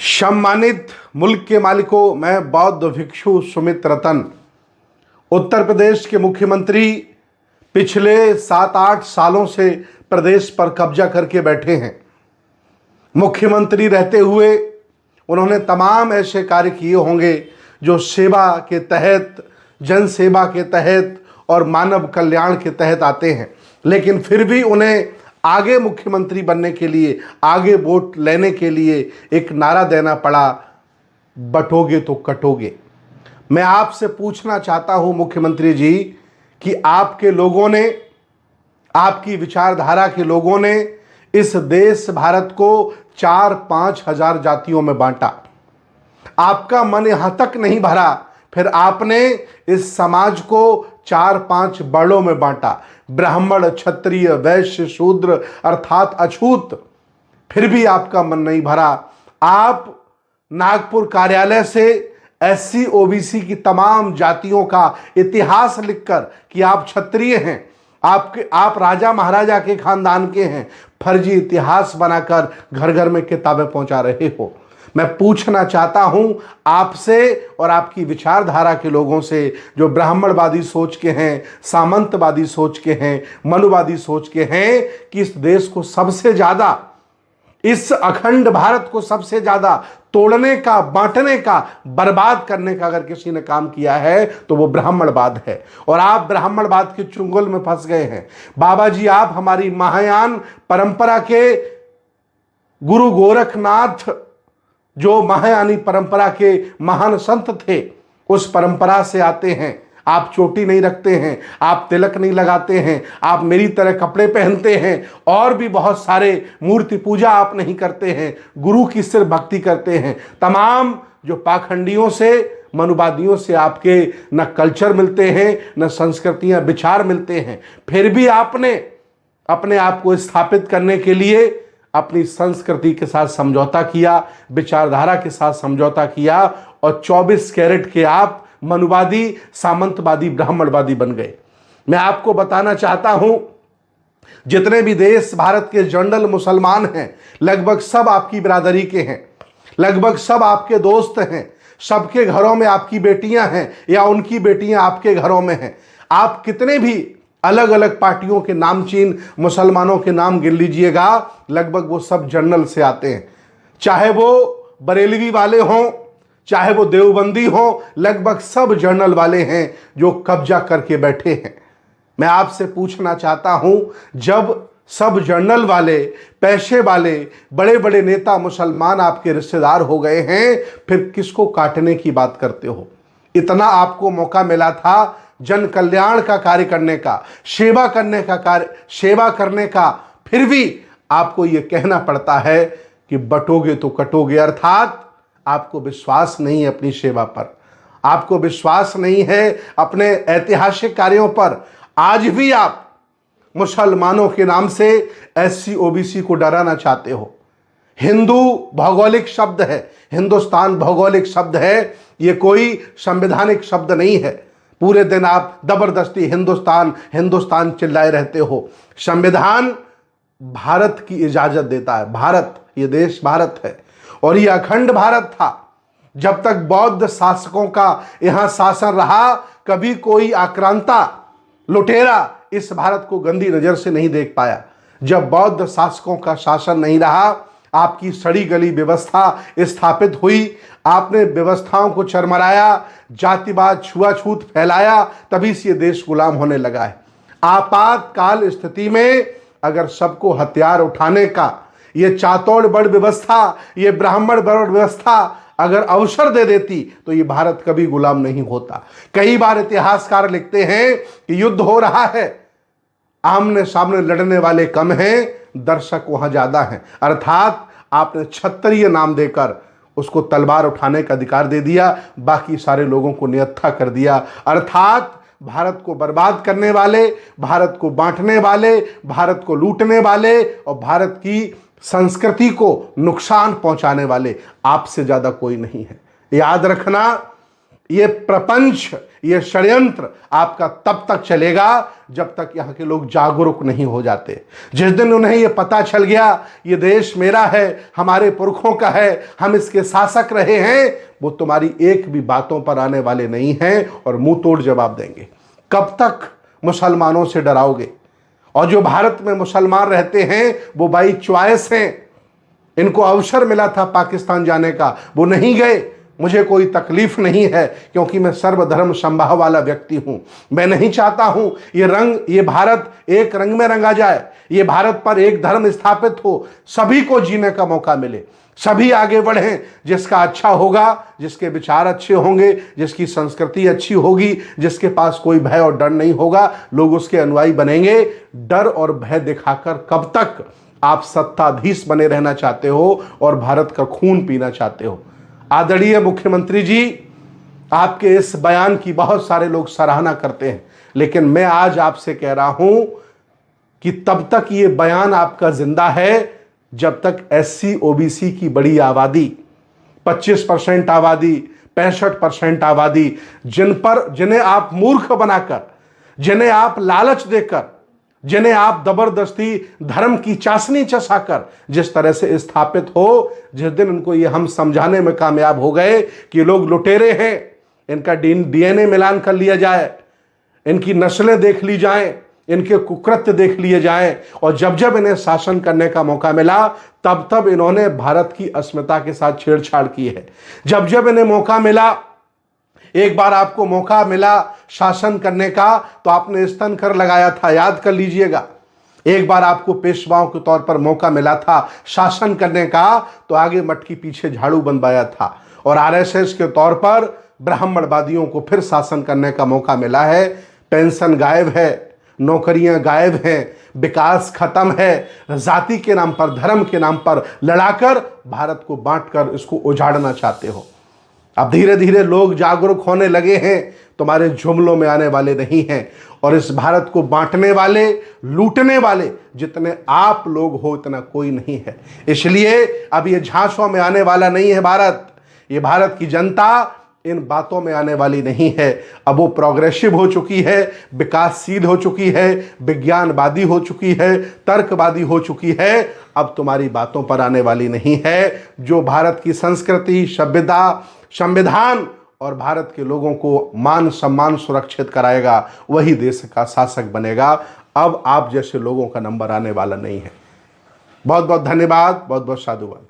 सम्मानित मुल्क के मालिकों, मैं बौद्ध भिक्षु सुमित रतन, उत्तर प्रदेश के मुख्यमंत्री पिछले 7-8 सालों से प्रदेश पर कब्जा करके बैठे हैं। मुख्यमंत्री रहते हुए उन्होंने तमाम ऐसे कार्य किए होंगे जो सेवा के तहत, जन सेवा के तहत और मानव कल्याण के तहत आते हैं, लेकिन फिर भी उन्हें आगे मुख्यमंत्री बनने के लिए, आगे वोट लेने के लिए एक नारा देना पड़ा, बटोगे तो कटोगे। मैं आपसे पूछना चाहता हूं मुख्यमंत्री जी कि आपके लोगों ने, आपकी विचारधारा के लोगों ने इस देश भारत को 4-5 हजार जातियों में बांटा। आपका मन यहां तक नहीं भरा, फिर आपने इस समाज को 4-5 वर्णों में बांटा, ब्राह्मण, क्षत्रिय, वैश्य, शूद्र अर्थात अछूत। फिर भी आपका मन नहीं भरा। आप नागपुर कार्यालय से एससी ओबीसी की तमाम जातियों का इतिहास लिखकर कि आप क्षत्रिय हैं, आप राजा महाराजा के खानदान के हैं, फर्जी इतिहास बनाकर घर घर में किताबें पहुंचा रहे हो। मैं पूछना चाहता हूं आपसे और आपकी विचारधारा के लोगों से, जो ब्राह्मणवादी सोच के हैं, सामंतवादी सोच के हैं, मनुवादी सोच के हैं, कि इस देश को सबसे ज्यादा, इस अखंड भारत को सबसे ज्यादा तोड़ने का, बांटने का, बर्बाद करने का अगर किसी ने काम किया है तो वो ब्राह्मणवाद है। और आप ब्राह्मणवाद के चुंगल में फंस गए हैं। बाबा जी, आप हमारी महायान परंपरा के गुरु गोरखनाथ, जो महायानी परंपरा के महान संत थे, उस परंपरा से आते हैं। आप चोटी नहीं रखते हैं, आप तिलक नहीं लगाते हैं, आप मेरी तरह कपड़े पहनते हैं, और भी बहुत सारे मूर्ति पूजा आप नहीं करते हैं, गुरु की सिर्फ भक्ति करते हैं। तमाम जो पाखंडियों से, मनुवादियों से आपके न कल्चर मिलते हैं, न संस्कृतियां, विचार मिलते हैं। फिर भी आपने अपने आप को स्थापित करने के लिए अपनी संस्कृति के साथ समझौता किया, विचारधारा के साथ समझौता किया, और 24 कैरेट के आप मनुवादी, सामंतवादी, ब्राह्मणवादी बन गए। मैं आपको बताना चाहता हूं, जितने भी देश भारत के जनरल मुसलमान हैं, लगभग सब आपकी बिरादरी के हैं, लगभग सब आपके दोस्त हैं, सबके घरों में आपकी बेटियां हैं या उनकी बेटियां आपके घरों में हैं। आप कितने भी अलग अलग पार्टियों के नामचीन मुसलमानों के नाम गिन लीजिएगा, लगभग वो सब जनरल से आते हैं। चाहे वो बरेलवी वाले हों, चाहे वो देवबंदी हों, लगभग सब जनरल वाले हैं जो कब्जा करके बैठे हैं। मैं आपसे पूछना चाहता हूं, जब सब जनरल वाले, पैसे वाले, बड़े बड़े नेता मुसलमान आपके रिश्तेदार हो गए हैं, फिर किसको काटने की बात करते हो? इतना आपको मौका मिला था जन कल्याण का कार्य करने का, सेवा करने का, फिर भी आपको यह कहना पड़ता है कि बटोगे तो कटोगे। अर्थात आपको विश्वास नहीं है अपनी सेवा पर, आपको विश्वास नहीं है अपने ऐतिहासिक कार्यों पर। आज भी आप मुसलमानों के नाम से एससी ओबीसी को डराना चाहते हो। हिंदू भौगोलिक शब्द है, हिंदुस्तान भौगोलिक शब्द है, यह कोई संवैधानिक शब्द नहीं है। पूरे दिन आप जबरदस्ती हिंदुस्तान हिंदुस्तान चिल्लाए रहते हो। संविधान भारत की इजाजत देता है। भारत, ये देश भारत है और ये अखंड भारत था। जब तक बौद्ध शासकों का यहां शासन रहा, कभी कोई आक्रांता, लुटेरा इस भारत को गंदी नजर से नहीं देख पाया। जब बौद्ध शासकों का शासन नहीं रहा, आपकी सड़ी गली व्यवस्था स्थापित हुई, आपने व्यवस्थाओं को चरमराया, जातिवाद, छुआछूत फैलाया, तभी से ये देश गुलाम होने लगा है। आपातकाल स्थिति में अगर सबको हथियार उठाने का ये चातौड़ बड़ व्यवस्था, ये ब्राह्मण बड़ व्यवस्था अगर अवसर दे देती तो ये भारत कभी गुलाम नहीं होता। कई बार इतिहासकार लिखते हैं कि युद्ध हो रहा है, आमने सामने लड़ने वाले कम हैं, दर्शक वहां ज्यादा हैं। अर्थात आपने क्षत्रिय नाम देकर उसको तलवार उठाने का अधिकार दे दिया, बाकी सारे लोगों को निहत्था कर दिया। अर्थात भारत को बर्बाद करने वाले, भारत को बांटने वाले, भारत को लूटने वाले और भारत की संस्कृति को नुकसान पहुंचाने वाले आपसे ज्यादा कोई नहीं है। याद रखना, ये प्रपंच, ये षड्यंत्र आपका तब तक चलेगा जब तक यहाँ के लोग जागरूक नहीं हो जाते। जिस दिन उन्हें ये पता चल गया ये देश मेरा है, हमारे पुरखों का है, हम इसके शासक रहे हैं, वो तुम्हारी एक भी बातों पर आने वाले नहीं हैं और मुंह तोड़ जवाब देंगे। कब तक मुसलमानों से डराओगे? और जो भारत में मुसलमान रहते हैं वो बाई च्वाइस हैं। इनको अवसर मिला था पाकिस्तान जाने का, वो नहीं गए। मुझे कोई तकलीफ नहीं है क्योंकि मैं सर्वधर्म समभाव वाला व्यक्ति हूं। मैं नहीं चाहता हूं ये भारत एक रंग में रंगा जाए, ये भारत पर एक धर्म स्थापित हो, सभी को जीने का मौका मिले, सभी आगे बढ़ें। जिसका अच्छा होगा, जिसके विचार अच्छे होंगे, जिसकी संस्कृति अच्छी होगी, जिसके पास कोई भय और डर नहीं होगा, लोग उसके अनुयायी बनेंगे। डर और भय दिखाकर कब तक आप सत्ताधीश बने रहना चाहते हो और भारत का खून पीना चाहते हो? आदरणीय मुख्यमंत्री जी, आपके इस बयान की बहुत सारे लोग सराहना करते हैं, लेकिन मैं आज आपसे कह रहा हूं कि तब तक ये बयान आपका जिंदा है जब तक एससी ओबीसी की बड़ी आबादी, 25% आबादी, 65% आबादी, जिन्हें आप मूर्ख बनाकर, जिन्हें आप लालच देकर, जिन्हें आप जबरदस्ती धर्म की चाशनी चसाकर जिस तरह से स्थापित हो, जिस दिन उनको ये हम समझाने में कामयाब हो गए कि लोग लुटेरे हैं, इनका डीएनए मिलान कर लिया जाए, इनकी नस्लें देख ली जाएं, इनके कुकृत्य देख लिए जाएं, और जब जब इन्हें शासन करने का मौका मिला तब तब इन्होंने भारत की अस्मिता के साथ छेड़छाड़ की है। जब जब इन्हें मौका मिला, एक बार आपको मौका मिला शासन करने का तो आपने स्तन कर लगाया था, याद कर लीजिएगा। एक बार आपको पेशवाओं के तौर पर मौका मिला था शासन करने का तो आगे मटकी पीछे झाड़ू बनवाया था, और आरएसएस के तौर पर ब्राह्मणवादियों को फिर शासन करने का मौका मिला है। पेंशन गायब है, नौकरियां गायब हैं, विकास खत्म है, जाति के नाम पर, धर्म के नाम पर लड़ाकर भारत को बांटकर इसको उजाड़ना चाहते हो। अब धीरे धीरे लोग जागरूक होने लगे हैं, तुम्हारे जुमलों में आने वाले नहीं हैं, और इस भारत को बांटने वाले, लूटने वाले जितने आप लोग हो इतना कोई नहीं है। इसलिए अब ये झांसों में आने वाला नहीं है भारत। ये भारत की जनता इन बातों में आने वाली नहीं है। अब वो प्रोग्रेसिव हो चुकी है, विकासशील हो चुकी है, विज्ञानवादी हो चुकी है, तर्कवादी हो चुकी है। अब तुम्हारी बातों पर आने वाली नहीं है। जो भारत की संस्कृति, सभ्यता, संविधान और भारत के लोगों को मान सम्मान सुरक्षित कराएगा वही देश का शासक बनेगा। अब आप जैसे लोगों का नंबर आने वाला नहीं है। बहुत बहुत धन्यवाद, बहुत बहुत साधुवाद।